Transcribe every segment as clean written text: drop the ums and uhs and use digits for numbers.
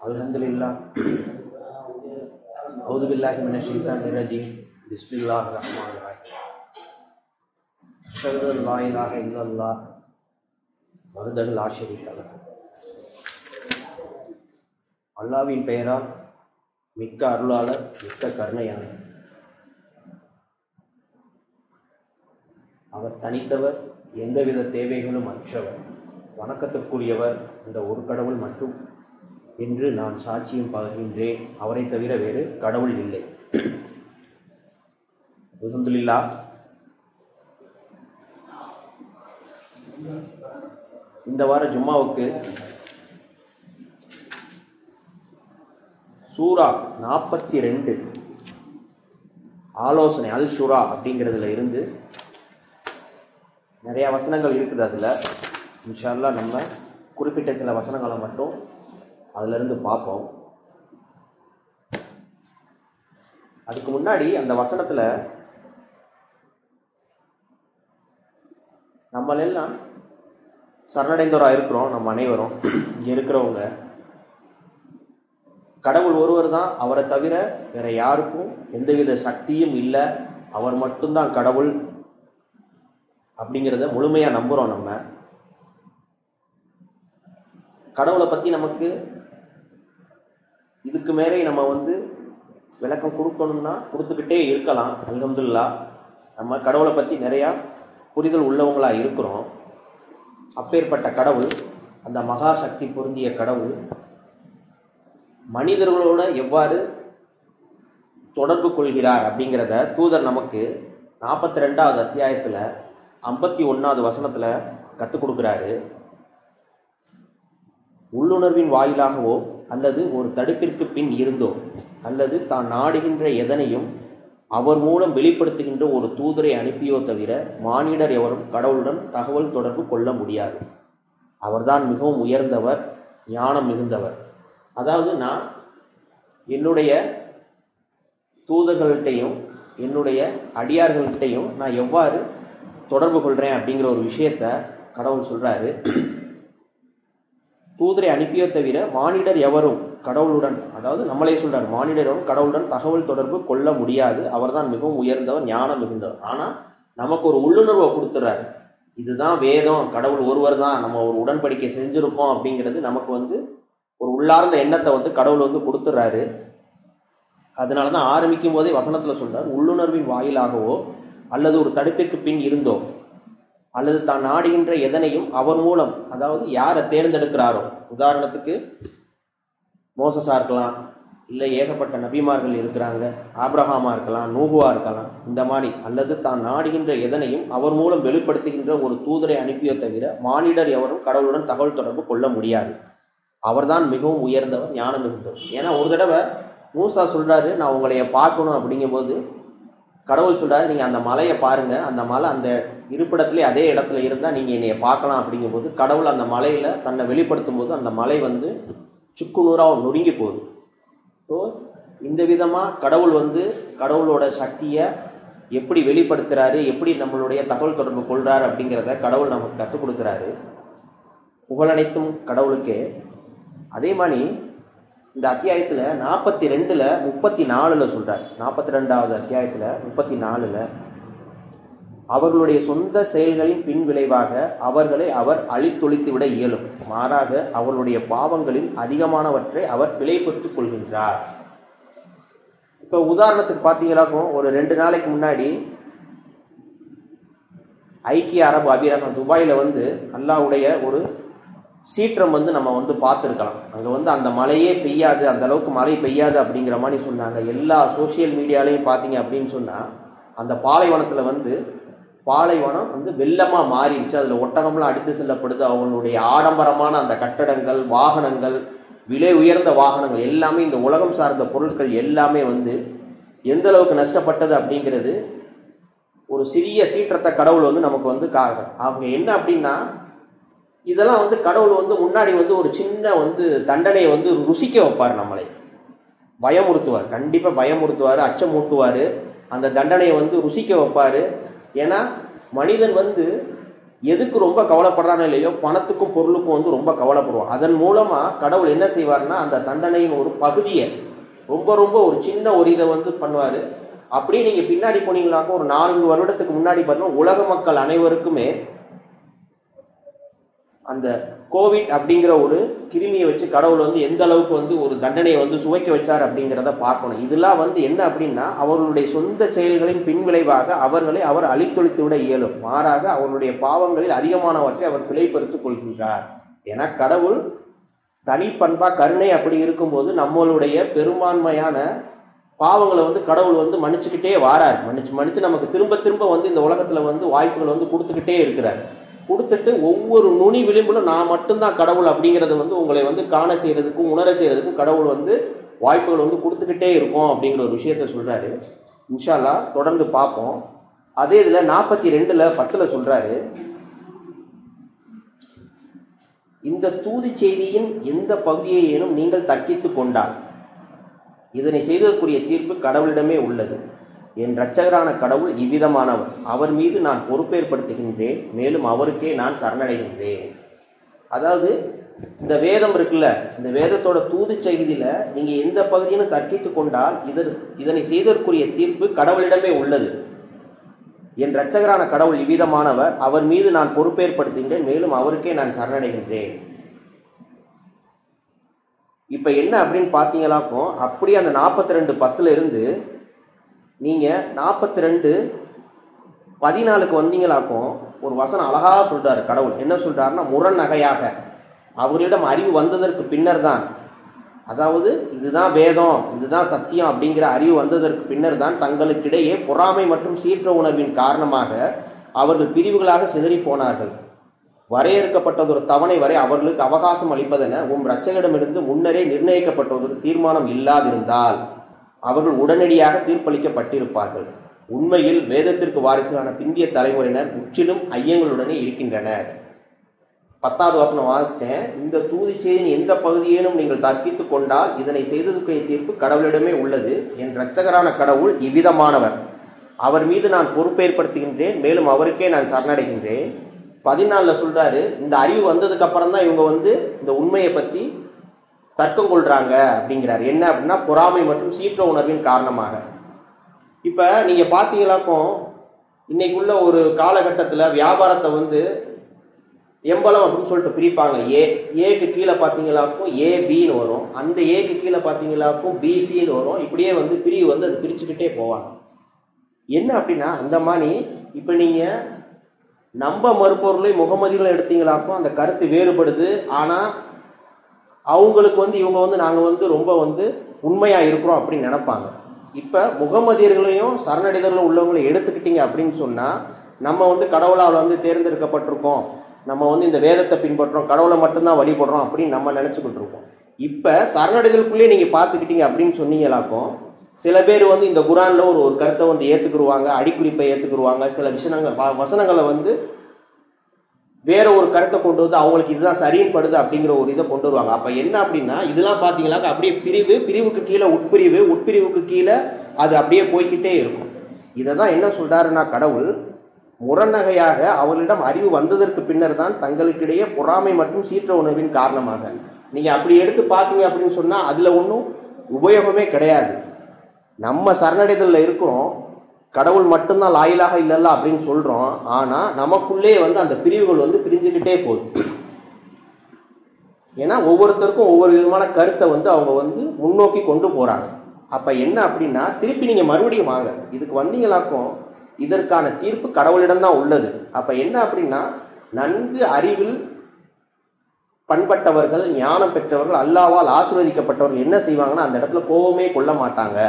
अल्हम्दुलिल्लाह औज़ु बिल्लाहि मिनश शैतानिर रजीम बिस्मिल्लाहिर रहमानिर रहीम अशहदु अन ला इलाहा इल्लल्लाह वहदहु லா ஷரீக லஹு அல்லாஹ்வின் பெயரால் மிக்க அருளாளர் மிக்க கருணையாளர். அவர் தனித்தவர், எந்தவித தேவைகளும் அற்றவர், வணக்கத்திற்குரியவர் இந்த ஒரு கடவுள் மட்டும் என்று நான் சாட்சியம் பகர்கின்றேன். அவரை தவிர வேறு கடவுள் இல்லை. அல்ஹம்துலில்லாஹ். இந்த வார ஜும்மாவுக்கு சூரா 42 ஆலோசனை அல் ஷுரா அப்படிங்கிறதுல இருந்து நிறைய வசனங்கள் இருக்குது. அதில் இன்ஷா அல்லாஹ் நம்ம குறிப்பிட்ட சில வசனங்களை மட்டும் அதிலிருந்து பார்ப்போம். அதுக்கு முன்னாடி அந்த வசனத்தில் நம்மளெல்லாம் சரணடைந்தவராக இருக்கிறோம். நம்ம அனைவரும் இங்கே இருக்கிறவங்க கடவுள் ஒருவர் தான், அவரை தவிர வேற யாருக்கும் எந்தவித சக்தியும் இல்லை, அவர் மட்டும்தான் கடவுள் அப்படிங்கிறத முழுமையாக நம்புகிறோம். நம்ம கடவுளை பற்றி நமக்கு இதுக்கு மேலே நம்ம விளக்கம் கொடுக்கணும்னா கொடுத்துக்கிட்டே இருக்கலாம். அல்ஹம்துலில்லாஹ் நம்ம கடவுளை பற்றி நிறையா புரிதல் உள்ளவங்களாக இருக்கிறோம். அப்பேற்பட்ட கடவுள், அந்த மகா சக்தி பொருந்திய கடவுள் மனிதர்களோட எவ்வாறு தொடர்பு கொள்கிறார் அப்படிங்கிறத தூதர் நமக்கு 42வது அத்தியாயத்தில் 51வது வசனத்தில் கற்றுக் கொடுக்குறாரு. உள்ளுணர்வின் வாயிலாகவோ அல்லது ஒரு தடுப்பிற்கு பின் இருந்தோ அல்லது தான் நாடுகின்ற எதனையும் அவர் மூலம் வெளிப்படுத்துகின்ற ஒரு தூதரை அனுப்பியோ தவிர மானிடர் எவரும் கடவுளுடன் தகவல் தொடர்பு கொள்ள முடியாது. அவர்தான் மிகவும் உயர்ந்தவர், ஞானம் மிகுந்தவர். அதாவது நான் என்னுடைய தூதர்கள்ட்டையும் என்னுடைய அடியார்கள்ட்டையும் நான் எவ்வாறு தொடர்பு கொள்கிறேன் அப்படிங்கிற ஒரு விஷயத்த கடவுள் சொல்கிறாரு. தூதரை அனுப்பியோ தவிர மானிடர் எவரும் கடவுளுடன், அதாவது நம்மளே சொல்றார், மானிடரும் கடவுளுடன் தகவல் தொடர்பு கொள்ள முடியாது. அவர்தான் மிகவும் உயர்ந்தவர், ஞானம் மிகுந்தவர். ஆனால் நமக்கு ஒரு உள்ளுணர்வை கொடுத்துறாரு. இதுதான் வேதம், கடவுள் ஒருவர் தான், நம்ம ஒரு உடன்படிக்கை செஞ்சுருக்கோம் அப்படிங்கிறது நமக்கு ஒரு உள்ளார்ந்த எண்ணத்தை கடவுள் கொடுத்துறாரு. அதனால தான் ஆரம்பிக்கும் போதே வசனத்தில் சொல்றார், உள்ளுணர்வின் வாயிலாகவோ அல்லது ஒரு தடுப்பிற்கு பின் இருந்தோ அல்லது தான் நாடுகின்ற எதனையும் அவர் மூலம், அதாவது யாரை தேர்ந்தெடுக்கிறாரோ, உதாரணத்துக்கு மோசஸா இருக்கலாம், இல்லை ஏகப்பட்ட நபிமார்கள் இருக்கிறாங்க, ஆபிரகாமா இருக்கலாம், நூகுவா இருக்கலாம், இந்த மாதிரி, அல்லது தான் நாடுகின்ற எதனையும் அவர் மூலம் வெளிப்படுத்துகின்ற ஒரு தூதரை அனுப்பியோ தவிர மானிடர் எவரும் கடவுளுடன் தகவல் தொடர்பு கொள்ள முடியாது. அவர்தான் மிகவும் உயர்ந்தவர், ஞானம் மிகுந்தவர். ஏன்னா ஒரு தடவை மூசா சொல்றாரு, நான் உங்களைய பார்க்கணும் அப்படிங்கும்போது கடவுள் சொல்றாரு, நீங்க அந்த மலையை பாருங்க, அந்த மலை அந்த இருப்பிடத்திலே அதே இடத்துல இருந்தால் நீங்க என்னைய பார்க்கலாம் அப்படிங்கும்போது கடவுள் அந்த மலையில தன்னை வெளிப்படுத்தும் போது அந்த மலை சுக்குநூறாக நொறுங்கி போகுது. ஸோ இந்த விதமாக கடவுள் கடவுளோட சக்தியை எப்படி வெளிப்படுத்துகிறாரு, எப்படி நம்மளுடைய தகவல் தொடர்பு கொள்கிறாரு அப்படிங்கிறத கடவுள் நமக்கு கற்றுக் கொடுக்குறாரு. புகழனைத்தும் கடவுளுக்கே. அதே மாதிரி இந்த அத்தியாயத்தில் 42ல் 34 சொல்கிறார். 42வது அத்தியாயத்தில் 34 அவர்களுடைய சொந்த செயல்களின் பின் விளைவாக அவர்களை அவர் அழித்தொழித்து விட இயலும். மாறாக அவர்களுடைய பாவங்களில் அதிகமானவற்றை அவர் பிழைப்பட்டுக் கொள்கின்றார். இப்போ உதாரணத்துக்கு பார்த்தீங்களாக்கும், ஒரு 2 நாளைக்கு முன்னாடி ஐக்கிய அரபு அமீரகம் துபாயில் அல்லாஹ்வுடைய ஒரு சீற்றம் நம்ம பார்த்துருக்கலாம். அங்கே அந்த மழையே பெய்யாது, அந்த அளவுக்கு மழை பெய்யாது அப்படிங்கிற மாதிரி சொன்னாங்க. எல்லா சோசியல் மீடியாலையும் பார்த்தீங்க அப்படின்னு சொன்னால் அந்த பாலைவனத்தில் பாலைவனம் வெள்ளமாக மாறிடுச்சு. அதில் ஒட்டகம்லாம் அடித்து செல்லப்படுது. அவங்களுடைய ஆடம்பரமான அந்த கட்டடங்கள், வாகனங்கள், விலை உயர்ந்த வாகனங்கள் எல்லாமே, இந்த உலகம் சார்ந்த பொருட்கள் எல்லாமே எந்த அளவுக்கு நஷ்டப்பட்டது அப்படிங்கிறது ஒரு சிறிய சீற்றத்தை கடவுள் நமக்கு காரணம். அவங்க என்ன அப்படின்னா, இதெல்லாம் கடவுள் முன்னாடி ஒரு சின்ன தண்டனையை ருசிக்க வைப்பார், நம்மளை பயமுறுத்துவார், கண்டிப்பாக பயமுறுத்துவார், அச்சமூட்டுவார், அந்த தண்டனையை ருசிக்க வைப்பார். ஏன்னா மனிதன் எதுக்கு ரொம்ப கவலைப்படுறானோ இல்லையோ, பணத்துக்கும் பொருளுக்கும் வந்து ரொம்ப கவலைப்படுவான். அதன் மூலமா கடவுள் என்ன செய்வார்னா, அந்த தண்டனையின் ஒரு பகுதியை ரொம்ப ரொம்ப ஒரு சின்ன ஒரு இதை வந்து பண்ணுவார். அப்படியே நீங்க பின்னாடி போனீங்களாக்க ஒரு 4 வருடத்துக்கு முன்னாடி பார்த்தீங்கன்னா உலக மக்கள் அனைவருக்குமே அந்த கோவிட் அப்படிங்கிற ஒரு கிருமியை வச்சு கடவுள் வந்து எந்த அளவுக்கு வந்து ஒரு தண்டனையை வந்து சுவைக்க வச்சார் அப்படிங்கிறத பார்க்கணும். இதெல்லாம் வந்து என்ன அப்படின்னா, அவர்களுடைய சொந்த செயல்களின் பின்விளைவாக அவர்களை அவர் அழித்தொழித்து விட இயலும். மாறாக அவர்களுடைய பாவங்களில் அதிகமானவற்றை அவர் பிழைப்படுத்திக் கொள்கின்றார். ஏன்னா கடவுள் தனிப்பண்பா கருணை அப்படி இருக்கும்போது நம்மளுடைய பெரும்பான்மையான பாவங்களை வந்து கடவுள் வந்து மன்னிச்சுக்கிட்டே வாரார். மன்னிச்சு நமக்கு திரும்ப திரும்ப வந்து இந்த உலகத்துல வந்து வாய்ப்புகளை வந்து கொடுத்துக்கிட்டே இருக்கிறார். கொடுத்துட்டு ஒவ்வொரு நுனி விளிம்பிலும் நான் மட்டும்தான் கடவுள் அப்படிங்கிறத வந்து உங்களை வந்து காண செய்யறதுக்கும் உணர செய்யறதுக்கும் கடவுள் வந்து வாய்ப்புகள் வந்து கொடுத்துக்கிட்டே இருக்கும் அப்படிங்கிற ஒரு விஷயத்த சொல்றாரு. இன்ஷா அல்லாஹ் தொடர்ந்து பார்ப்போம். அதே இதுல 42:10 சொல்றாரு, இந்த தூது செய்தியின் எந்த பகுதியையேனும் நீங்கள் தக்கித்து கொண்டால் இதனை செய்ததற்குரிய தீர்ப்பு கடவுளிடமே உள்ளது. என் இரட்சகரான கடவுள் இவ்விதமானவர். அவர் மீது நான் பொறுப்பேற்படுத்துகின்றேன், மேலும் அவருக்கே நான் சரணடைகின்றேன். அதாவது இந்த வேதம் இருக்குல்ல, இந்த வேதத்தோட தூது செய்தியில நீங்க எந்த பகுதியிலும் தர்க்கித்து கொண்டால் இதனை செய்ததற்குரிய தீர்ப்பு கடவுளிடமே உள்ளது. என் இரட்சகரான கடவுள் இவ்விதமானவர். அவர் மீது நான் பொறுப்பேற்படுத்துகின்றேன், மேலும் அவருக்கே நான் சரணடைகின்றேன். இப்ப என்ன அப்படின்னு பாத்தீங்களாக்கும், அப்படியே அந்த 42:10 இருந்து நீங்க 42:14 வந்தீங்களாக்கும் ஒரு வசனம் அழகா சொல்றாரு கடவுள். என்ன சொல்றாருன்னா, முரணகையாக அவர்களிடம் அறிவு வந்ததற்கு பின்னர் தான், அதாவது இதுதான் வேதம் இதுதான் சத்தியம் அப்படிங்கிற அறிவு வந்ததற்கு பின்னர் தான் தங்களுக்கிடையே பொறாமை மற்றும் சீற்ற உணர்வின் காரணமாக அவர்கள் பிரிவுகளாக சிதறி போனார்கள். வரையறுக்கப்பட்டதொரு தவணை வரை அவர்களுக்கு அவகாசம் அளிப்பதென இரட்சகரிடமிருந்து முன்னரே நிர்ணயிக்கப்பட்டதொரு தீர்மானம் இல்லாதிருந்தால் அவர்கள் உடனடியாக தீர்ப்பளிக்கப்பட்டிருப்பார்கள். உண்மையில் வேதத்திற்கு வாரிசுகளான பிந்திய தலைமுறையினர் முற்றிலும் ஐயங்களுடனே இருக்கின்றனர். 10வது வசனம் வாசித்தேன். இந்த தூது செய்தியின் எந்த பகுதியேனும் நீங்கள் தர்க்கித்து கொண்டால் இதனை செய்ததற்குரிய தீர்ப்பு கடவுளிடமே உள்ளது. என் இரட்சகரான கடவுள் இவ்விதமானவர். அவர் மீது நான் பொறுப்பேற்படுத்துகின்றேன், மேலும் அவருக்கே நான் சரணடைகின்றேன். 14 சொல்றாரு, இந்த அறிவு வந்ததுக்கு அப்புறம் தான் இவங்க வந்து இந்த உண்மையை பத்தி தர்க்கம் கொள்றாங்க அப்படிங்கிறார். என்ன அப்படின்னா, பொறாமை மற்றும் சீற்ற உணர்வின் காரணமாக. இப்ப நீங்க பாத்தீங்களாக்கும் இன்னைக்குள்ள ஒரு காலகட்டத்துல வியாபாரத்தை வந்து எம்பளம் அப்படின்னு சொல்லிட்டு பிரிப்பாங்க. ஏக்கு கீழே பாத்தீங்களாக்கும் ஏபின்னு வரும், அந்த ஏக்கு கீழே பாத்தீங்களாக்கும் பிசின்னு வரும். இப்படியே வந்து பிரிவு வந்து அது பிரிச்சுக்கிட்டே போவாங்க. என்ன அப்படின்னா, அந்த மாதிரி இப்ப நீங்க நம்ப மறுப்பொருளை முகமதிகளை எடுத்தீங்களாக்கும் அந்த கருத்து வேறுபடுது. ஆனா அவங்களுக்கு வந்து இவங்க வந்து நாங்க வந்து ரொம்ப வந்து உண்மையா இருக்கிறோம் அப்படின்னு நினைப்பாங்க. இப்ப முகமதியர்களையும் சரணடைதலும் உள்ளவங்களை எடுத்துக்கிட்டீங்க அப்படின்னு சொன்னா, நம்ம வந்து கடவுளால் வந்து தேர்ந்தெடுக்கப்பட்டிருக்கோம், நம்ம வந்து இந்த வேதத்தை பின்பற்றோம், கடவுளை மட்டும்தான் வழிபடுறோம் அப்படின்னு நம்ம நினைச்சுக்கிட்டு இருக்கோம். இப்ப சரணடைதலுக்குள்ளேயே நீங்க பாத்துக்கிட்டீங்க அப்படின்னு சொன்னீங்களாக்கும், சில பேர் வந்து இந்த குரான்ல ஒரு கருத்தை வந்து ஏத்துக்குருவாங்க, அடிக்குறிப்பை ஏத்துக்குருவாங்க. சில வசனங்களை வந்து வேற ஒரு கருத்தை கொண்டு வந்து அவங்களுக்கு இதுதான் சரின்னு படுது அப்படிங்கிற ஒரு இதை கொண்டு வருவாங்க. அப்ப என்ன அப்படின்னா, இதெல்லாம் பாத்தீங்களா அப்படியே பிரிவுக்கு கீழே உட்பிரிவுக்கு கீழே அது அப்படியே போய்கிட்டே இருக்கும். இதைதான் என்ன சொல்றாருன்னா கடவுள், முரணகையாக அவர்களிடம் அறிவு வந்ததற்கு பின்னர் தான் தங்களுக்கிடையே பொறாமை மற்றும் சீற்ற உணர்வின் காரணமாக. நீங்க அப்படி எடுத்து பார்த்தீங்க அப்படின்னு சொன்னா அதுல ஒன்றும் உபயோகமே கிடையாது. நம்ம சரணடைதல்ல இருக்கிறோம், கடவுள் மட்டும்தான் லாயிலாக இல்லல்ல அப்படின்னு சொல்றோம். ஆனா நமக்குள்ளே வந்து அந்த பிரிவுகள் வந்து பிரிஞ்சுக்கிட்டே போகுது. ஏன்னா ஒவ்வொருத்தருக்கும் ஒவ்வொரு விதமான கருத்தை வந்து அவங்க வந்து முன்னோக்கி கொண்டு போறாங்க. அப்ப என்ன அப்படின்னா, திருப்பி நீங்க மறுபடியும் வாங்க, இதுக்கு வந்தீங்களாக்கும் இதற்கான தீர்ப்பு கடவுளிடம் தான் உள்ளது. அப்ப என்ன அப்படின்னா, நன்கு அறிவில் பண்பட்டவர்கள், ஞானம் பெற்றவர்கள், அல்லாஹ்வால் ஆசீர்வதிக்கப்பட்டவர்கள் என்ன செய்வாங்கன்னா, அந்த இடத்துல கோபமே கொள்ள மாட்டாங்க.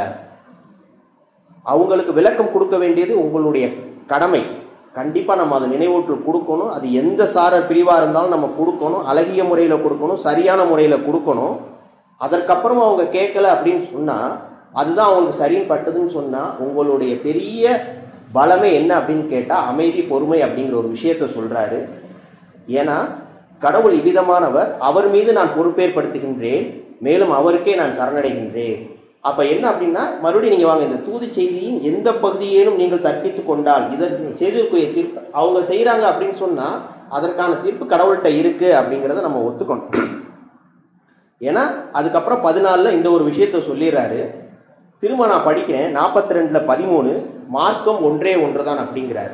அவங்களுக்கு விளக்கம் கொடுக்க வேண்டியது உங்களுடைய கடமை. கண்டிப்பா நம்ம அதை நினைவூட்டல் கொடுக்கணும். அது எந்த சாரர் பிரிவா இருந்தாலும் நம்ம கொடுக்கணும், அழகிய முறையில கொடுக்கணும், சரியான முறையில கொடுக்கணும். அதற்கப்புறமா அவங்க கேட்கல அப்படின்னு சொன்னா, அதுதான் அவங்களுக்கு சரின்னு பட்டதுன்னு சொன்னா, உங்களுடைய பெரிய பலமே என்ன அப்படின்னு கேட்டா அமைதி, பொறுமை அப்படிங்கிற ஒரு விஷயத்த சொல்றாரு. ஏன்னா கடவுள் இவ்விதமானவர், அவர் மீது நான் பொறுப்பேற்படுத்துகின்றேன், மேலும் அவருக்கே நான் சரணடைகின்றேன். அப்ப என்ன அப்படின்னா, மறுபடியும் நீங்க வாங்க, இந்த தூது செய்தியின் எந்த பகுதியேனும் நீங்கள் தற்பித்து கொண்டால் இதற்கு செய்திக்குரிய தீர்ப்பு அவங்க செய்யறாங்க அப்படின்னு சொன்னா அதற்கான தீர்ப்பு கடவுள்கிட்ட இருக்கு அப்படிங்கிறத நம்ம ஒத்துக்கணும். ஏன்னா அதுக்கப்புறம் 14 இந்த ஒரு விஷயத்த சொல்லிடுறாரு. திரும்ப நான் படிக்கிறேன், 42:13, மார்க்கம் ஒன்றே ஒன்றுதான் அப்படிங்கிறார்.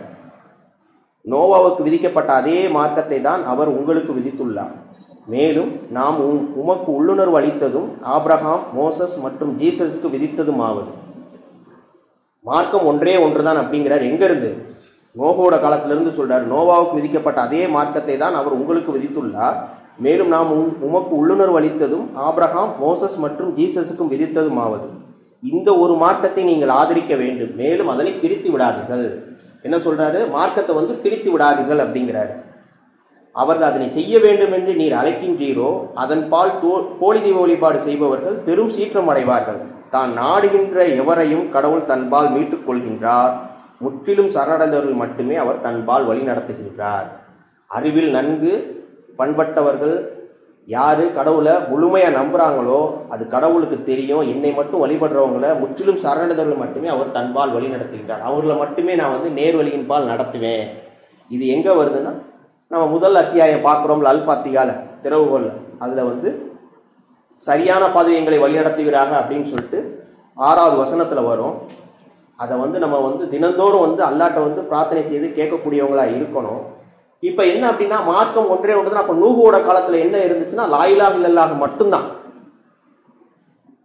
நோவாவுக்கு விதிக்கப்பட்ட அதே மார்க்கத்தை தான் அவர் உங்களுக்கு விதித்துள்ளார். மேலும் நாம் உமக்கு உள்ளுணர்வு அளித்ததும் ஆபிரகாம், மோசஸ் மற்றும் ஜீசஸுக்கு விதித்ததுமாவது. மார்க்கம் ஒன்றே ஒன்றுதான் அப்படிங்கிறார். எங்க இருந்து? நோவோட காலத்திலிருந்து சொல்றார். நோவாவுக்கு விதிக்கப்பட்ட அதே மார்க்கத்தை தான் அவர் உங்களுக்கு விதித்துள்ளார். மேலும் நாம் உமக்கு உள்ளுணர்வு அளித்ததும் ஆபிரகாம், மோசஸ் மற்றும் ஜீசஸுக்கும் விதித்ததுமாவது. இந்த ஒரு மார்க்கத்தை நீங்கள் ஆதரிக்க வேண்டும், மேலும் அதனை பிரித்து விடாதீர்கள். என்ன சொல்றாரு? மார்க்கத்தை பிரித்து விடாதீர்கள் அப்படிங்கிறாரு. அவர்கள் அதனை செய்ய வேண்டும் என்று நீர் அழைக்கின்றீரோ அதன் பால் போலி தெய்வ வழிபாடு செய்பவர்கள் பெரும் சீற்றம் அடைவார்கள். தான் நாடுகின்ற எவரையும் கடவுள் தன்பால் மீட்டுக் கொள்கின்றார். முற்றிலும் சரணடைந்தவர்கள் மட்டுமே அவர் தன்பால் வழி நடத்துகின்றார். அறிவில் நன்கு பண்பட்டவர்கள் யாரு கடவுளை முழுமையா நம்புறாங்களோ அது கடவுளுக்கு தெரியும். என்னை மட்டும் வழிபடுறவங்களை முற்றிலும் சரணடைந்தவர்கள் மட்டுமே அவர் தன்பால் வழி நடத்துகின்றார். அவர்களை மட்டுமே நான் நேர்வழியின் பால் நடத்துவேன். இது எங்க வருதுன்னா, நம்ம முதல் அத்தியாயம் பார்க்குறோம்ல, அல்ஃபாத்திகால திறவுகோல், அதில் சரியான பாதை எங்களை வழிநடத்துகிறாங்க அப்படின்னு சொல்லிட்டு 6வது வசனத்தில் வரும். அதை நம்ம தினந்தோறும் அல்லாட்ட பிரார்த்தனை செய்து கேட்கக்கூடியவங்களா இருக்கணும். இப்போ என்ன அப்படின்னா, மார்க்கம் ஒன்றே ஒன்றுதான். அப்போ நூஹோட காலத்தில் என்ன இருந்துச்சுன்னா, லா இலாஹ இல்லல்லாஹ் மட்டும்தான்.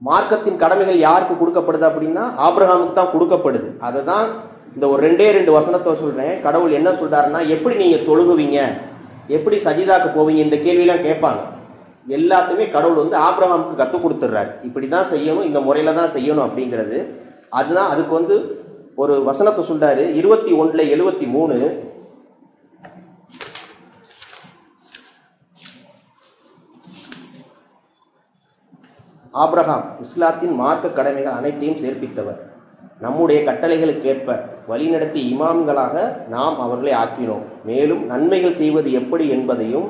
மார்க்கத்தின் கடமைகள் யாருக்கு கொடுக்கப்படுது அப்படின்னா ஆபிரகாமுக்கு தான் கொடுக்கப்படுது. அதை தான் இந்த ஒரு 2 வசனத்தை சொல்றேன். கடவுள் என்ன சொல்றாருன்னா, எப்படி நீங்க தொழுகுவீங்க, எப்படி சஜிதாக்கு போவீங்க, இந்த கேள்வியெல்லாம் கேட்பாங்க. எல்லாத்தையுமே கடவுள் ஆபிரகாமுக்கு கற்றுக் கொடுத்துட்றாரு. இப்படிதான் செய்யணும், இந்த முறையில தான் செய்யணும் அப்படிங்கிறது. அதுதான் அதுக்கு ஒரு வசனத்தை சொல்றாரு. 21:73, ஆபிரகாம் இஸ்லாத்தின் மார்க்க கடமைகள் அனைத்தையும் சேர்ப்பித்தவர். நம்முடைய கட்டளைகளுக்கேற்ப வழிநடத்தி இமாம்களாக நாம் அவர்களை ஆக்கினோம். மேலும் நன்மைகள் செய்வது எப்படி என்பதையும்,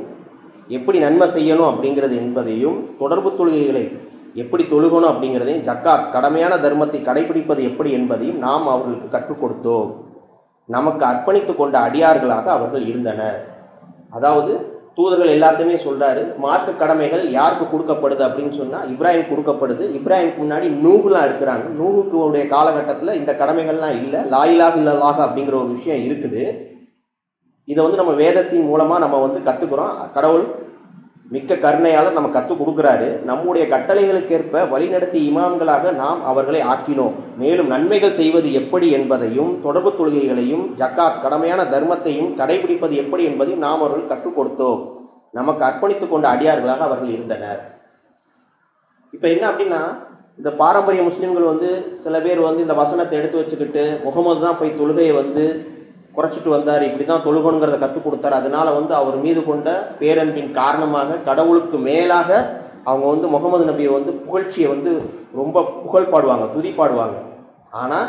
எப்படி நன்மை செய்யணும் அப்படிங்கிறது என்பதையும், தொடர்பு தொழுகைகளை எப்படி தொழுகணும் அப்படிங்கிறதையும், ஜக்காத் கடமையான தர்மத்தை கடைபிடிப்பது எப்படி என்பதையும் நாம் அவர்களுக்கு கற்றுக் கொடுத்தோம். நமக்கு அர்ப்பணித்து கொண்ட அடியார்களாக அவர்கள் இருந்தனர். அதாவது தூதர்கள் எல்லாத்தையுமே சொல்றாரு. மார்க்க கடமைகள் யாருக்கு கொடுக்கப்படுது அப்படின்னு சொன்னா இப்ராஹிம் கொடுக்கப்படுது. இப்ராஹிமுக்கு முன்னாடி நூகுலாம் இருக்கிறாங்க. நூகுடைய காலகட்டத்தில் இந்த கடமைகள்லாம் இல்லை. லா இலாஹ இல்லல்லாஹ் அப்படிங்கிற ஒரு விஷயம் இருக்குது. இதை நம்ம வேதத்தின் மூலமா நம்ம கத்துக்கிறோம். கடவுள் மிக்க கருணையாளர் நம்ம கற்றுக் கொடுக்குறாரு. நம்முடைய கட்டளைகளுக்கேற்ப வழிநடத்தி இமாம்களாக நாம் அவர்களை ஆக்கினோம். மேலும் நன்மைகள் செய்வது எப்படி என்பதையும், தொடர்பு தொழுகைகளையும், ஜக்காத் கடமையான தர்மத்தையும் கடைபிடிப்பது எப்படி என்பதையும் நாம் அவர்கள் கற்றுக் கொடுத்தோம். நமக்கு அர்ப்பணித்துக் கொண்ட அடியார்களாக அவர்கள் இருந்தனர். இப்ப என்ன அப்படின்னா, இந்த பாரம்பரிய முஸ்லிம்கள் சில பேர் இந்த வசனத்தை எடுத்து வச்சுக்கிட்டு முகமது தான் போய் தொழுகையை குறைச்சிட்டு வந்தார், இப்படிதான் தொழுகணுங்கிறத கற்றுக் கொடுத்தார், அதனால அவர் மீது கொண்ட பேரன்பின் காரணமாக கடவுளுக்கு மேலாக அவங்க முகமது நபியை புகழ்ச்சியை ரொம்ப புகழ் பாடுவாங்க, துதி பாடுவாங்க. ஆனா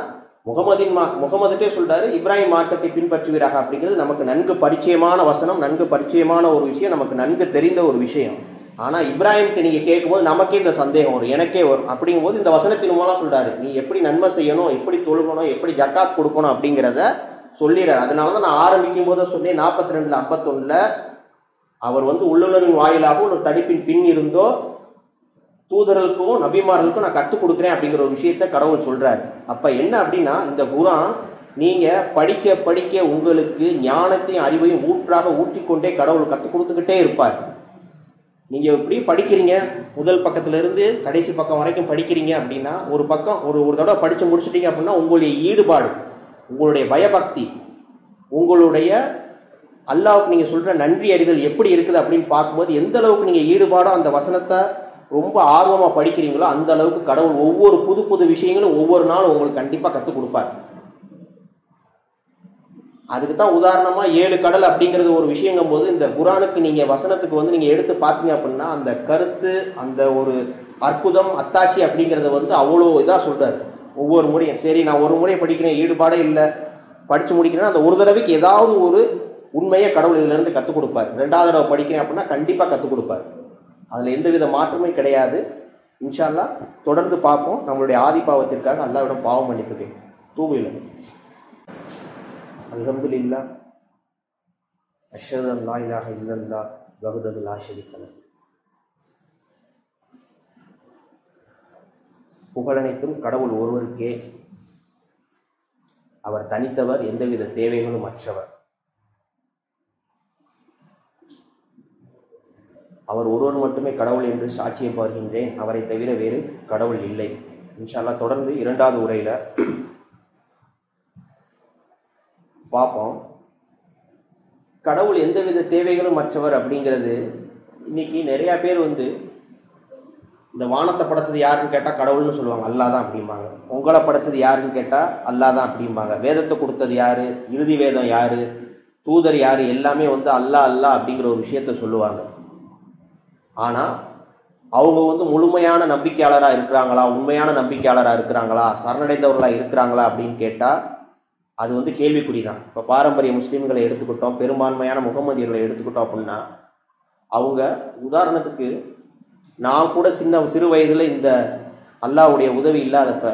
முகமதுட்டே சொல்றாரு இப்ராஹிம் மார்க்கத்தை பின்பற்றுவீராக அப்படிங்கிறது நமக்கு நன்கு பரிச்சயமான வசனம், நன்கு பரிச்சயமான ஒரு விஷயம், நமக்கு நன்கு தெரிந்த ஒரு விஷயம். ஆனா இப்ராஹிம்க்கு நீங்க கேட்கும்போது நமக்கே இந்த சந்தேகம் வரும், எனக்கே வரும். அப்படிங்கும்போது இந்த வசனத்தின் மூலம் சொல்றாரு, நீ எப்படி நன்மை செய்யணும், எப்படி தொழுகணும், எப்படி ஜக்காத் கொடுக்கணும் அப்படிங்கிறத சொல்லிடுறாரு. அதனாலதான் நான் ஆரம்பிக்கும் போது சொன்னேன், 42:51 அவர் உள்ளுணர்வின் வாயிலாக ஒரு தடிப்பின் பின் இருந்தோ தூதர்களுக்கும் நபிமார்களுக்கும் நான் கற்றுக் கொடுக்குறேன் அப்படிங்கிற ஒரு விஷயத்த கடவுள் சொல்றாரு. அப்ப என்ன அப்படின்னா, இந்த குர்ஆன் நீங்க படிக்க படிக்க உங்களுக்கு ஞானத்தையும் அறிவையும் ஊற்றாக ஊற்றிக்கொண்டே கடவுள் கற்றுக் கொடுத்துக்கிட்டே இருப்பார். நீங்க எப்படி படிக்கிறீங்க, முதல் பக்கத்துல இருந்து கடைசி பக்கம் வரைக்கும் படிக்கிறீங்க அப்படின்னா, ஒரு பக்கம் ஒரு தடவை படிச்சு முடிச்சுட்டீங்க அப்படின்னா உங்களுடைய ஈடுபாடு, உங்களுடைய பயபக்தி, உங்களுடைய அல்லாஹ்வுக்கு நீங்க சொல்ற நன்றி அறிதல் எப்படி இருக்குது அப்படின்னு பார்க்கும்போது எந்த அளவுக்கு நீங்க ஈடுபாடோ அந்த வசனத்தை ரொம்ப ஆர்வமா படிக்கிறீங்களோ அந்த அளவுக்கு கடவுள் ஒவ்வொரு புது புது விஷயங்களும் ஒவ்வொரு நாளும் உங்களுக்கு கண்டிப்பா கற்றுக் கொடுப்பார். அதுக்கு தான் உதாரணமா 7 கடல் அப்படிங்கிறது ஒரு விஷயங்கும் போது இந்த குர்ஆனுக்கு நீங்க வசனத்துக்கு நீங்க எடுத்து பார்த்தீங்க அப்படின்னா அந்த கருத்து, அந்த ஒரு அற்புதம், அத்தாட்சி அப்படிங்கிறத அவ்வளோ இதா சொல்றாரு. ஒவ்வொரு முறையும் சரி நான் ஒரு முறை படிக்கிறேன், ஈடுபாடே இல்லை, படிச்சு முடிக்கிறேன்னா அந்த ஒரு தடவைக்கு ஏதாவது ஒரு உண்மையை கடவுள் இதுல இருந்து கற்றுக் கொடுப்பார். 2வது தடவை படிக்கிறேன் அப்படின்னா கண்டிப்பா கற்றுக் கொடுப்பார். அதுல எந்தவித மாற்றமே கிடையாது. இன்ஷா அல்லாஹ் தொடர்ந்து பார்ப்போம். நம்மளுடைய ஆதி பாவத்திற்காக அல்லாஹ்விடம் பாவம் மன்னிப்பு கேட்கும். தூபு இல்லை. அல்ஹம்துலில்லாஹ் அஷ்ஹது அன் லா இலாஹ இல்லல்லாஹ் வஹ்தஹு லா ஷரீக லஹ். புகழனைத்தும் கடவுள் ஒருவருக்கே. அவர் தனித்தவர், எந்தவித தேவைகளும் அற்றவர். அவர் ஒருவர் மட்டுமே கடவுள் என்று சாட்சியம் பகிர்கின்றேன். அவரை தவிர வேறு கடவுள் இல்லை. இன்ஷா அல்லாஹ் தொடர்ந்து இரண்டாவது உரையில பார்ப்போம். கடவுள் எந்தவித தேவைகளும் அற்றவர் அப்படிங்கிறது இன்னைக்கு நிறைய பேர் இந்த வானத்தை படைச்சது யாருன்னு கேட்டால் கடவுள்னு சொல்லுவாங்க, அல்லாஹ் தான் அப்படிம்பாங்க. உங்களை படைச்சது யாருன்னு கேட்டால் அல்லாஹ் தான் அப்படிம்பாங்க. வேதத்தை கொடுத்தது யாரு, இறுதி வேதம் யாரு, தூதர் யாரு, எல்லாமே அல்லாஹ் அல்லாஹ் அப்படிங்கிற ஒரு விஷயத்த சொல்லுவாங்க. ஆனால் அவங்க முழுமையான நம்பிக்கையாளராக இருக்கிறாங்களா, உண்மையான நம்பிக்கையாளராக இருக்கிறாங்களா, சரணடைந்தவர்களாக இருக்கிறாங்களா அப்படின்னு கேட்டால் அது கேள்விக்குறி தான். இப்போ பாரம்பரிய முஸ்லீம்களை எடுத்துக்கிட்டோம், பெரும்பான்மையான முகமதியர்களை எடுத்துக்கிட்டோம் அப்படின்னா அவங்க உதாரணத்துக்கு நான் கூட சிறு வயதில் இந்த அல்லாஹ்வுடைய உதவி இல்லாதப்ப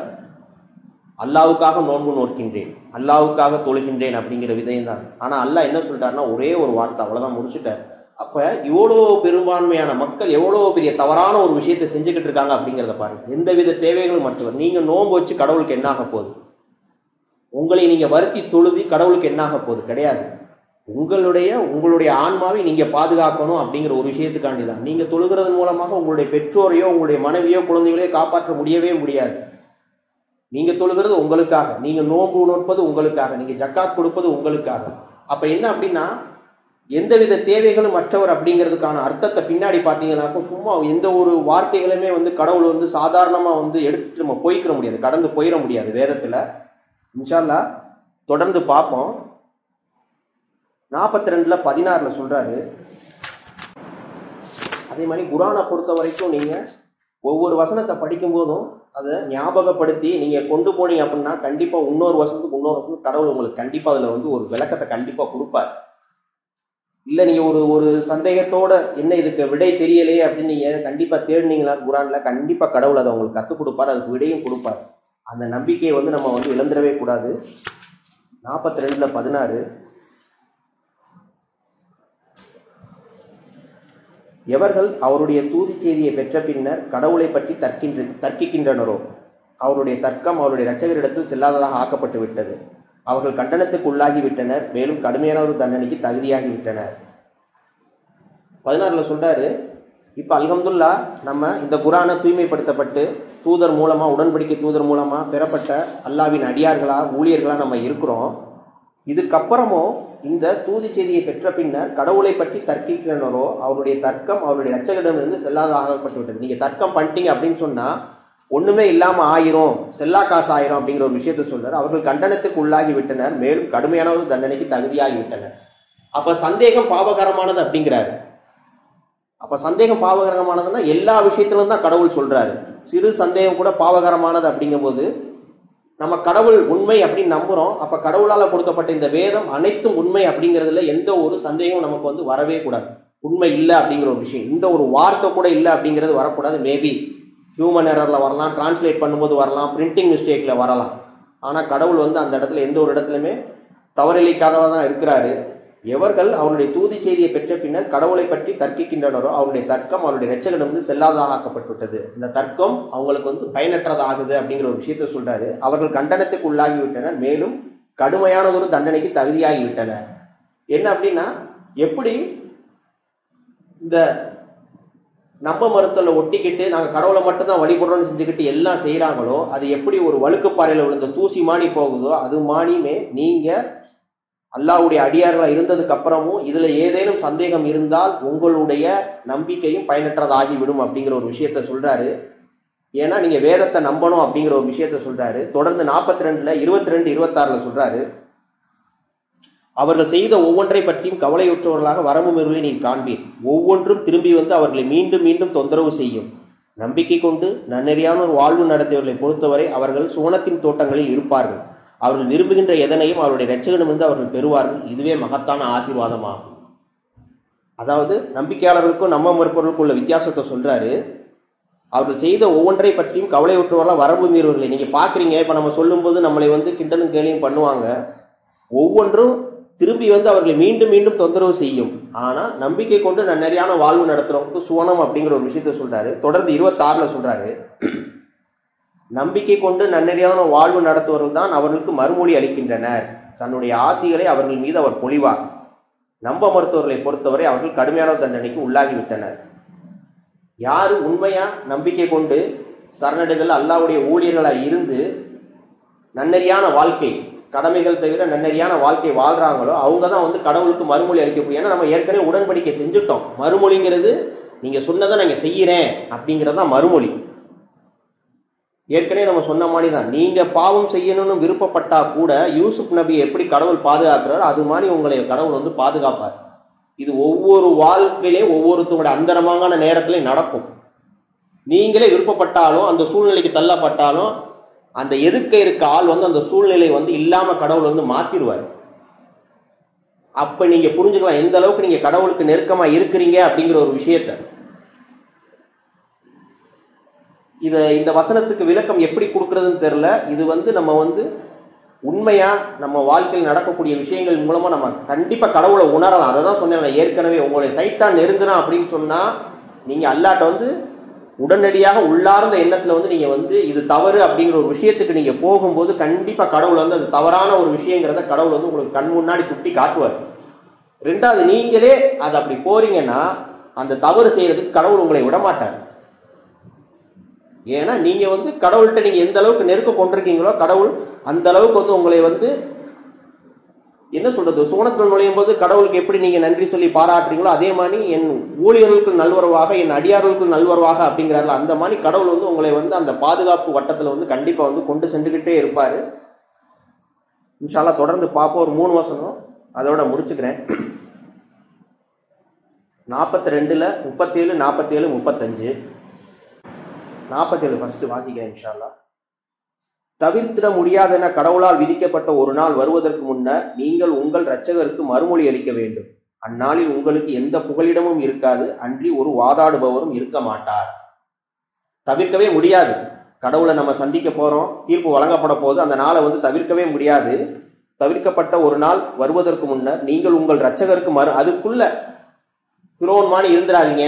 அல்லாஹ்வுக்காக நோன்பு நோக்கின்றேன், அல்லாஹ்வுக்காக தொழுகின்றேன் அப்படிங்கிற விதயம் தான். ஆனால் அல்லாஹ் என்ன சொல்லிட்டாருன்னா ஒரே ஒரு வார்த்தை, அவ்வளோதான், முடிச்சுட்டார். அப்போ இவ்வளோ பெரும்பான்மையான மக்கள் எவ்வளோ பெரிய தவறான ஒரு விஷயத்தை செஞ்சுக்கிட்டு இருக்காங்க அப்படிங்கிறத பாருங்க. எந்தவித தேவைகளும் மற்றவர். நீங்கள் நோன்பு வச்சு கடவுளுக்கு என்னாக போகுது? உங்களை நீங்கள் வருத்தி தொழுதி கடவுளுக்கு என்னாக போகுது? கிடையாது. உங்களுடைய ஆன்மாவை நீங்கள் பாதுகாக்கணும் அப்படிங்கிற ஒரு விஷயத்துக்காண்டி தான். நீங்கள் தொழுகிறது மூலமாக உங்களுடைய பெற்றோரையோ உங்களுடைய மனைவியோ குழந்தைகளையோ காப்பாற்ற முடியவே முடியாது. நீங்கள் தொழுகிறது உங்களுக்காக, நீங்கள் நோன்பு நோற்பது உங்களுக்காக, நீங்கள் ஜக்காத் கொடுப்பது உங்களுக்காக. அப்போ என்ன அப்படின்னா எந்தவித தேவைகளும் மற்றவர் அப்படிங்கிறதுக்கான அர்த்தத்தை பின்னாடி பார்த்தீங்கன்னாக்கும் சும்மா எந்த ஒரு வார்த்தைகளுமே கடவுள் சாதாரணமாக எடுத்துட்டு நம்ம போய்க்கிற முடியாது, கடந்து போயிட முடியாது. வேதத்தில் இன்ஷா அல்லாஹ் தொடர்ந்து பார்ப்போம். 42:16 சொல்றாரு. அதே மாதிரி குர்ஆனை பொறுத்த வரைக்கும் நீங்க ஒவ்வொரு வசனத்தை படிக்கும் போதும் அதை ஞாபகப்படுத்தி நீங்க கொண்டு போனீங்க அப்படின்னா கண்டிப்பா இன்னொரு வசனத்துக்கு கடவுள் உங்களுக்கு கண்டிப்பா அதுல ஒரு விளக்கத்தை கண்டிப்பா கொடுப்பார். இல்லை நீங்கள் ஒரு சந்தேகத்தோட என்ன இதுக்கு விடை தெரியலையே அப்படின்னு நீங்கள் கண்டிப்பாக தேடினீங்களா குர்ஆனில், கண்டிப்பாக கடவுள் அதை உங்களுக்கு கற்றுக் கொடுப்பார், அதுக்கு விடையும் கொடுப்பார். அந்த நம்பிக்கையை நம்ம இழந்துடவே கூடாது. 42:16 எவர்கள் அவருடைய தூதி செய்தியை பெற்ற பின்னர் கடவுளை பற்றி தர்க்கிக்கின்றனரோ அவருடைய தர்க்கம் அவருடைய இரட்சகரிடத்தில் செல்லாததாக ஆக்கப்பட்டு விட்டது. அவர்கள் கண்டனத்துக்கு உள்ளாகிவிட்டனர், மேலும் கடுமையான ஒரு தண்டனைக்கு தகுதியாகிவிட்டனர். 16 சொல்றாரு. இப்போ அல்ஹம்துலில்லாஹ் நம்ம இந்த குர்ஆனை தூய்மைப்படுத்தப்பட்டு தூதர் மூலமா, உடன்படிக்கை தூதர் மூலமா பெறப்பட்ட அல்லாஹ்வின் அடியார்களா ஊழியர்களா நம்ம இருக்கிறோம். இதுக்கப்புறமும் இந்த தூதி செய்தியை பெற்ற பின்னர் கடவுளை பற்றி தர்க்கிக்கிறனரோ அவருடைய தர்க்கம் அவருடைய இரட்சகரிடமிருந்து செல்லாததாகப்பட்டு விட்டது. நீங்க தர்க்கம் பண்ணிட்டீங்க அப்படின்னு சொன்னா ஒண்ணுமே இல்லாம ஆயிரும், செல்லா காசு ஆயிரும் அப்படிங்கிற ஒரு விஷயத்த சொல்றாரு. அவர்கள் கண்டனத்துக்கு உள்ளாகி விட்டனர், மேலும் கடுமையான ஒரு தண்டனைக்கு தகுதியாகி விட்டனர். அப்ப சந்தேகம் பாவகரமானது அப்படிங்கிறாரு. அப்ப சந்தேகம் பாவகரமானதுன்னா எல்லா விஷயத்திலும் தான் கடவுள் சொல்றாரு. சிறு சந்தேகம் கூட பாவகரமானது அப்படிங்கும் போது நம்ம கடவுள் உண்மை அப்படின்னு நம்புறோம். அப்ப கடவுளால கொடுக்கப்பட்ட இந்த வேதம் அனைத்தும் உண்மை அப்படிங்கிறதுல எந்த ஒரு சந்தேகமும் நமக்கு வரவே கூடாது. உண்மை இல்லை அப்படிங்கிற ஒரு விஷயம், இந்த ஒரு வார்த்தை கூட இல்லை அப்படிங்கிறது வரக்கூடாது. மேபி ஹியூமன் எரர்ல வரலாம், டிரான்ஸ்லேட் பண்ணும்போது வரலாம், பிரிண்டிங் மிஸ்டேக்ல வரலாம். ஆனா கடவுள் அந்த இடத்துல எந்த ஒரு இடத்துலையுமே தவறிழைக்காதவா தான் இருக்கிறாரு. எவர்கள் அவருடைய தூதி செய்தியை பெற்ற பின்னர் கடவுளை பற்றி தர்க்கிக்கின்றனரோ அவருடைய தர்க்கம் அவருடைய இரட்சகரிடம் செல்லாதாக ஆக்கப்பட்டுவிட்டது. இந்த தர்க்கம் அவங்களுக்கு பயனற்றதாகுது அப்படிங்கிற ஒரு விஷயத்த சொல்றாரு. அவர்கள் கண்டனத்துக்கு உள்ளாகிவிட்டனர், மேலும் கடுமையானதொரு தண்டனைக்கு தகுதியாகிவிட்டனர். என்ன அப்படின்னா எப்படி இந்த நம்ப மருத்துவ ஒட்டிக்கிட்டு நாங்கள் கடவுளை மட்டும்தான் வழிபடுறோம்னு செஞ்சுக்கிட்டு எல்லாம் செய்யறாங்களோ அது எப்படி ஒரு வழுக்குப்பாறையில விழுந்த தூசி மாணி போகுதோ அது மாணியுமே நீங்க அல்லாஹ்வுடைய அடியார்களாக இருந்ததுக்கு அப்புறமும் இதுல ஏதேனும் சந்தேகம் இருந்தால் உங்களுடைய நம்பிக்கையும் பயனற்றதாகிவிடும் அப்படிங்கிற ஒரு விஷயத்த சொல்றாரு. ஏன்னா நீங்க வேதத்தை நம்பணும் அப்படிங்கிற ஒரு விஷயத்த சொல்றாரு. தொடர்ந்து 42, 22, 26 சொல்றாரு. அவர்கள் செய்த ஒவ்வொன்றை பற்றியும் கவலையுற்றவர்களாக வரம்பு இருளை நீர் காண்பீர். ஒவ்வொன்றும் திரும்பி அவர்களை மீண்டும் மீண்டும் தொந்தரவு செய்யும். நம்பிக்கை கொண்டு நன்னெறியான ஒரு வாழ்வு நடத்தியவர்களை பொறுத்தவரை அவர்கள் சுவனத்தின் தோட்டங்களில் இருப்பார்கள். அவர்கள் விரும்புகின்ற எதனையும் அவருடைய இரட்சகனிடமிருந்து அவர்கள் பெறுவார்கள். இதுவே மகத்தான ஆசீர்வாதமாகும். அதாவது நம்பிக்கையாளர்களுக்கும் நம்ம மறுப்பவர்களுக்கும் உள்ள வித்தியாசத்தை சொல்றாரு. அவர்கள் செய்த ஒவ்வொன்றை பற்றியும் கவலையுற்றவர்களாக வரம்பு மீறுவர்களே. நீங்கள் பார்க்குறீங்க, இப்போ நம்ம சொல்லும்போது நம்மளை வந்து கிண்டலும் கேலியும் பண்ணுவாங்க. ஒவ்வொன்றும் திரும்பி வந்து அவர்களை மீண்டும் மீண்டும் தொந்தரவு செய்யும். ஆனால் நம்பிக்கை கொண்டு நன்னறியான வாழ்வு நடத்துறவங்களுக்கு சுவனம் அப்படிங்கிற ஒரு விஷயத்த சொல்றாரு. தொடர்ந்து 26 சொல்றாரு, நம்பிக்கை கொண்டு நன்னறியான வாழ்வு நடத்துவர்கள் தான் அவர்களுக்கு மறுமொழி அளிக்கின்றனர். தன்னுடைய ஆசிகளை அவர்கள் மீது அவர் பொழிவார். நம்ப மருத்துவர்களை பொறுத்தவரை அவர்கள் கடுமையான தண்டனைக்கு உள்ளாகிவிட்டனர். யாரு உண்மையா நம்பிக்கை கொண்டு சரணடைதல் அல்லாஹ்வுடைய ஊழியர்களாக இருந்து நன்னறியான வாழ்க்கை, கடமைகள் தவிர நன்னறியான வாழ்க்கை வாழ்றாங்களோ அவங்க தான் வந்து கடவுளுக்கு மறுமொழி அளிக்கக்கூடிய. ஏன்னா நம்ம ஏற்கனவே உடன்படிக்கை செஞ்சுட்டோம். மறுமொழிங்கிறது நீங்க சொன்னதை நாங்க செய்யறேன் அப்படிங்கிறது தான் மறுமொழி. ஏற்கனவே நம்ம சொன்ன மாதிரி தான், நீங்க பாவம் செய்யணும்னு விருப்பப்பட்டா கூட யூசுப் நபியை எப்படி கடவுள் பாதுகாக்கிறாரோ அது மாதிரி உங்களை கடவுள் வந்து பாதுகாப்பார். இது ஒவ்வொரு வாழ்க்கையிலையும் ஒவ்வொருத்தவங்களுடைய அந்தரமான நேரத்திலையும் நடக்கும். நீங்களே விருப்பப்பட்டாலும் அந்த சூழ்நிலைக்கு தள்ளப்பட்டாலும் அந்த எதுக்க இருக்க ஆள் வந்து அந்த சூழ்நிலை வந்து இல்லாம கடவுள் வந்து மாத்திடுவார். அப்ப நீங்க புரிஞ்சுக்கலாம் எந்த அளவுக்கு நீங்க கடவுளுக்கு நெருக்கமா இருக்கிறீங்க அப்படிங்கிற ஒரு விஷயத்த. இந்த வசனத்துக்கு விளக்கம் எப்படி கொடுக்கறதுன்னு தெரியல. இது வந்து நம்ம வந்து உண்மையா நம்ம வாழ்க்கையில் நடக்கக்கூடிய விஷயங்கள் மூலமா நம்ம கண்டிப்பா கடவுளை உணரலாம். அதை தான் சொன்னேன் ஏற்கனவே, உங்களுடைய சைத்தான் நெருங்குறான் அப்படின்னு சொன்னா நீங்க அல்லாட்ட வந்து உடனடியாக உள்ளார்ந்த எண்ணத்துல வந்து நீங்க வந்து இது தவறு அப்படிங்கிற ஒரு விஷயத்துக்கு நீங்க போகும்போது கண்டிப்பா கடவுள் வந்து அது தவறான ஒரு விஷயங்கிறத கடவுள் வந்து உங்களுக்கு கண் முன்னாடி சுட்டி காட்டுவார். ரெண்டாவது, நீங்களே அது அப்படி போறீங்கன்னா அந்த தவறு செய்யறதுக்கு கடவுள் உங்களை விடமாட்டார். ஏன்னா நீங்க வந்து கடவுள்கிட்ட நீங்க எந்த அளவுக்கு நெருக்கம் கொண்டிருக்கீங்களோ கடவுள் அந்த அளவுக்கு வந்து உங்களை வந்து என்ன சொல்றது, சுவனத்தில் நுழையும் போது கடவுளுக்கு எப்படி நீங்க நன்றி சொல்லி பாராட்டுறீங்களோ அதே மாதிரி என் ஊழியர்களுக்கு நல்வரவாக என் அடியார்களுக்கு நல்வரவாக அப்படிங்கிறார்கள். அந்த மாதிரி கடவுள் வந்து உங்களை வந்து அந்த பாதுகாப்பு வட்டத்துல வந்து கண்டிப்பா வந்து கொண்டு சென்றுகிட்டே இருப்பாரு. இன்ஷா அல்லாஹ் தொடர்ந்து பார்ப்போம். ஒரு 3 வசனம் அதோட முடிச்சுக்கிறேன். 42, 37, 47, 35. 47 ஃபர்ஸ்ட் வாசிக்கிறேன் இன்ஷா அல்லாஹ். தவிர்த்திட முடியாதென கடவுளால் விதிக்கப்பட்ட ஒரு நாள் வருவதற்கு முன்னர் நீங்கள் உங்கள் இரட்சகருக்கு மறுமொழி அளிக்க வேண்டும். அந்நாளில் உங்களுக்கு எந்த புகலிடமும் இருக்காது, அன்றி ஒரு வாதாடுபவரும் இருக்க மாட்டார். தவிர்க்கவே முடியாது. கடவுளை நம்ம சந்திக்க போறோம், தீர்ப்பு வழங்கப்பட போது அந்த நாளை வந்து தவிர்க்கவே முடியாது. தவிர்க்கப்பட்ட ஒரு நாள் வருவதற்கு முன்னர் நீங்கள் உங்கள் இரட்சகருக்கு அதுக்குள்ள பிரோன் மாதிரி இருந்துடாதீங்க.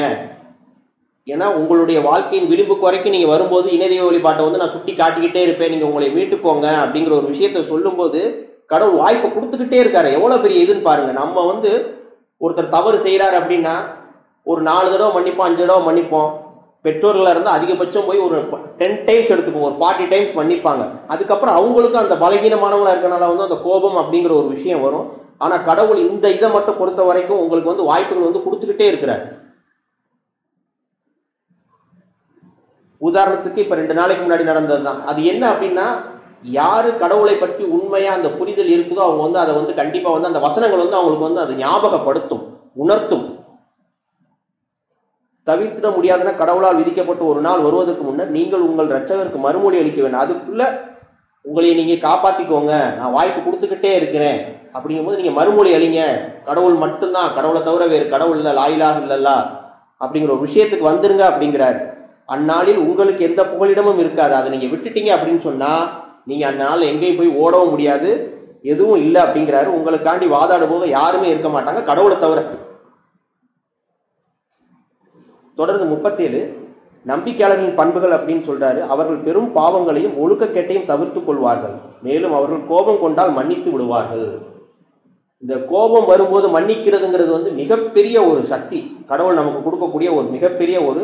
ஏன்னா உங்களுடைய வாழ்க்கையின் விளிம்புக்கு வரைக்கும் நீங்க வரும்போது இணைதெய்வ வழிபாட்டை வந்து நான் சுட்டி காட்டிக்கிட்டே இருப்பேன், நீங்க உங்களை மீட்டுக்கோங்க அப்படிங்கிற ஒரு விஷயத்த சொல்லும் போது கடவுள் வாய்ப்பை கொடுத்துக்கிட்டே இருக்காரு. எவ்வளவு பெரிய இதுன்னு பாருங்க. நம்ம வந்து ஒருத்தர் தவறு செய்யறாரு அப்படின்னா ஒரு 4 தடவை மன்னிப்போம், 5 தடவை மன்னிப்போம். பெற்றோர்களா இருந்தால் அதிகபட்சம் போய் ஒரு 10 டைம்ஸ் எடுத்துப்போம், ஒரு 40 டைம்ஸ் மன்னிப்பாங்க. அதுக்கப்புறம் அவங்களுக்கும் அந்த பலகீனமானவங்களா இருக்கனால வந்து அந்த கோபம் அப்படிங்கிற ஒரு விஷயம் வரும். ஆனா கடவுள் இந்த இதை மட்டும் பொறுத்த வரைக்கும் உங்களுக்கு வந்து வாய்ப்புகள் வந்து கொடுத்துக்கிட்டே இருக்கிறார். உதாரணத்துக்கு இப்ப 2 நாளைக்கு முன்னாடி நடந்தது தான். அது என்ன அப்படின்னா, யாரு கடவுளை பற்றி உண்மையா அந்த புரிதல் இருக்குதோ அவங்க வந்து அதை வந்து கண்டிப்பா வந்து அந்த வசனங்கள் வந்து அவங்களுக்கு வந்து அது ஞாபகப்படுத்தும், உணர்த்தும். தவிர்த்திட முடியாதுன்னா கடவுளால் விதிக்கப்பட்ட ஒரு நாள் வருவதற்கு முன்னர் நீங்கள் உங்கள் இரட்சகருக்கு மறுமொழி அளிக்க வேண்டும். அதுக்குள்ள உங்களை நீங்க காப்பாத்திக்கோங்க, நான் வாய்ப்பு கொடுத்துக்கிட்டே இருக்கிறேன் அப்படிங்கும் போது நீங்க மறுமொழி அளிங்க. கடவுள் மட்டும்தான், கடவுளை தவிர வேறு கடவுள் இல்ல, லாயிலாக இல்லல்லா அப்படிங்கிற ஒரு விஷயத்துக்கு வந்துருங்க அப்படிங்கிறாரு. அந்நாளில் உங்களுக்கு எந்த புகலிடமும் இருக்காது. அதை நீங்க விட்டுட்டீங்க அப்படின்னு சொன்னா நீங்க அந்த நாள் எங்கேயும் போய் ஓடவும் முடியாது, எதுவும் இல்லை அப்படிங்கிறாரு. உங்களுக்காண்டி வாதாடுபோது யாருமே இருக்க மாட்டாங்க கடவுளை தவிர. தொடர்ந்து 37 நம்பிக்கையாளர்களின் பண்புகள் அப்படின்னு சொல்றாரு. அவர்கள் பெரும் பாவங்களையும் ஒழுக்கக்கேட்டையும் தவிர்த்து கொள்வார்கள், மேலும் அவர்கள் கோபம் கொண்டால் மன்னித்து விடுவார்கள். இந்த கோபம் வரும்போது மன்னிக்கிறதுங்கிறது வந்து மிகப்பெரிய ஒரு சக்தி, கடவுள் நமக்கு கொடுக்கக்கூடிய ஒரு மிகப்பெரிய ஒரு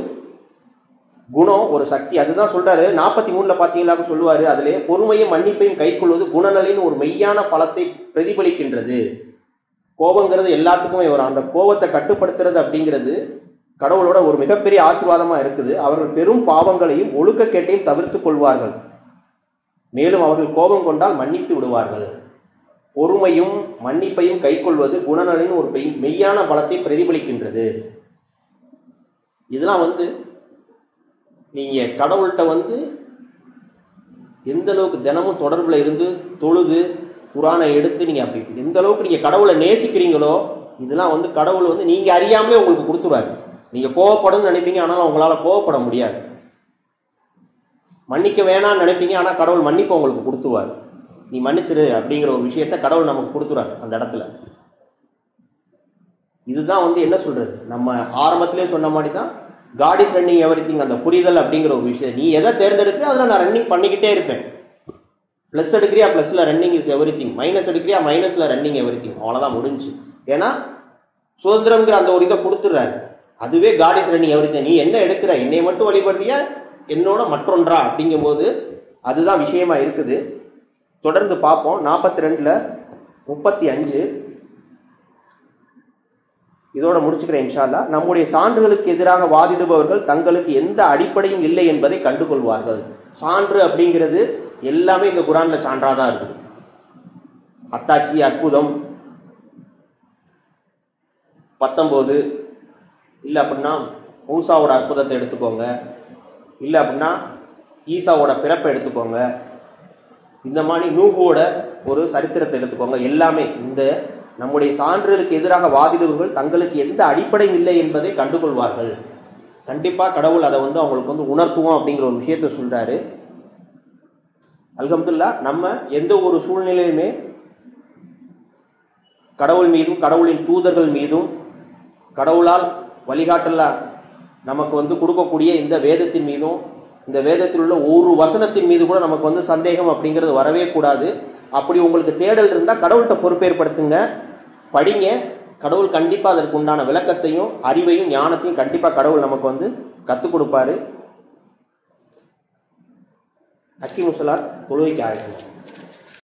குணம், ஒரு சக்தி. அதுதான் சொல்றாரு 43 பாத்தீங்களா சொல்லுவாரு, அதிலே பொறுமையும் மன்னிப்பையும் கை கொள்வது குணநலின் ஒரு மெய்யான பலத்தை பிரதிபலிக்கின்றது. கோபங்கிறது எல்லாத்துக்குமே வரும். அந்த கோபத்தை கட்டுப்படுத்துறது அப்படிங்கிறது கடவுளோட ஒரு மிகப்பெரிய ஆசீர்வாதமா இருக்குது. அவர்கள் பெரும் பாவங்களையும் ஒழுக்கக்கேட்டையும் தவிர்த்து கொள்வார்கள், மேலும் அவர்கள் கோபம் கொண்டால் மன்னித்து விடுவார்கள். பொறுமையும் மன்னிப்பையும் கை கொள்வது குணநலின் ஒரு மெய்யான பலத்தை பிரதிபலிக்கின்றது. இதெல்லாம் வந்து நீங்க கடவுள்கிட்ட வந்து எந்த அளவுக்கு தினமும் தொடர்புல இருந்து தொழுது குரானை எடுத்து நீங்க அப்படி எந்த அளவுக்கு நீங்க கடவுளை நேசிக்கிறீங்களோ இதெல்லாம் வந்து கடவுள் வந்து நீங்க அறியாமலே உங்களுக்கு கொடுத்துருவாரு. நீங்க கோவப்படணும்னு நினைப்பீங்க, ஆனாலும் உங்களால கோவப்பட முடியாது. மன்னிக்க வேணாம்னு நினைப்பீங்க, ஆனால் கடவுள் மன்னிப்பு உங்களுக்கு கொடுத்துருவார். நீ மன்னிச்சிரு அப்படிங்கிற ஒரு விஷயத்த கடவுள் நமக்கு கொடுத்துறாரு அந்த இடத்துல. இதுதான் என்ன சொல்றது, நம்ம ஆரம்பத்திலே சொன்ன மாதிரி தான் காட் இஸ் ரன்னிங் எவ்ரிதிங், அந்த புரிதல் அப்படிங்கிற ஒரு விஷயம். நீ எதை தேர்ந்தெடுக்க அதில் நான் ரன்னிங் பண்ணிக்கிட்டே இருப்பேன். ப்ளஸ் எடுக்கிறியா ப்ளஸ்ல ரன்னிங் இஸ் எவ்ரிதிங், மைனஸ் எடுக்கிறியா மைனஸ்ல ரன்னிங் எவ்ரிதிங். அவ்வளோதான் முடிஞ்சு. ஏன்னா சுதந்திரம்ங்கிற அந்த ஒரு இதை கொடுத்துட்றாரு. அதுவே காட் இஸ் ரன்னிங் எவ்ரிதிங். நீ என்ன எடுக்கிற, என்னை மட்டும் வழிபடுறியா என்னோட மற்றொன்றா அப்படிங்கும் போது அதுதான் விஷயமா இருக்குது. தொடர்ந்து பார்ப்போம். 42:35 இதோட முடிச்சுக்கிறேன் இன்ஷா அல்லாஹ். நம்முடைய சான்றுகளுக்கு எதிராக வாதிடுபவர்கள் தங்களுக்கு எந்த அடிப்படையும் இல்லை என்பதை கண்டுகொள்வார்கள். சான்று அப்படிங்கிறது எல்லாமே இந்த குரான்ல சான்றாதான் இருக்குது. அத்தாட்சி, அற்புதம் 19, இல்லை அப்படின்னா மூசாவோட அற்புதத்தை எடுத்துக்கோங்க, இல்லை அப்படின்னா ஈசாவோட பிறப்பை எடுத்துக்கோங்க, இந்த மாதிரி நூஹோட ஒரு சரித்திரத்தை எடுத்துக்கோங்க. எல்லாமே இந்த நம்முடைய சான்றுகளுக்கு எதிராக வாதிடுபவர்கள் தங்களுக்கு எந்த அடிப்படையும் இல்லை என்பதை கண்டுகொள்வார்கள். கண்டிப்பா கடவுள் அதை அவங்களுக்கு உணர்த்துவோம் அப்படிங்கிற ஒரு விஷயத்த சொல்றாரு. அல்ஹம்துலில்லாஹ், நம்ம எந்த ஒரு சூழ்நிலையுமே கடவுள் மீதும் கடவுளின் தூதர்கள் மீதும் கடவுளால் வழிகாட்டல நமக்கு கொடுக்கக்கூடிய இந்த வேதத்தின் மீதும் இந்த வேதத்தில் உள்ள ஒரு வசனத்தின் மீது கூட நமக்கு சந்தேகம் அப்படிங்கிறது வரவே கூடாது. அப்படி உங்களுக்கு தேடல் இருந்தால் கடவுள்கிட்ட பொறுப்பேற்படுத்துங்க, படிங்க. கடவுள் கண்டிப்பாக அதற்கு உண்டான விளக்கத்தையும் அறிவையும் ஞானத்தையும் கண்டிப்பாக கடவுள் நமக்கு கற்றுக் கொடுப்பாரு. அக்கீமுஸ்ஸலாத், தொழுகைக்கு ஆயத்தம்.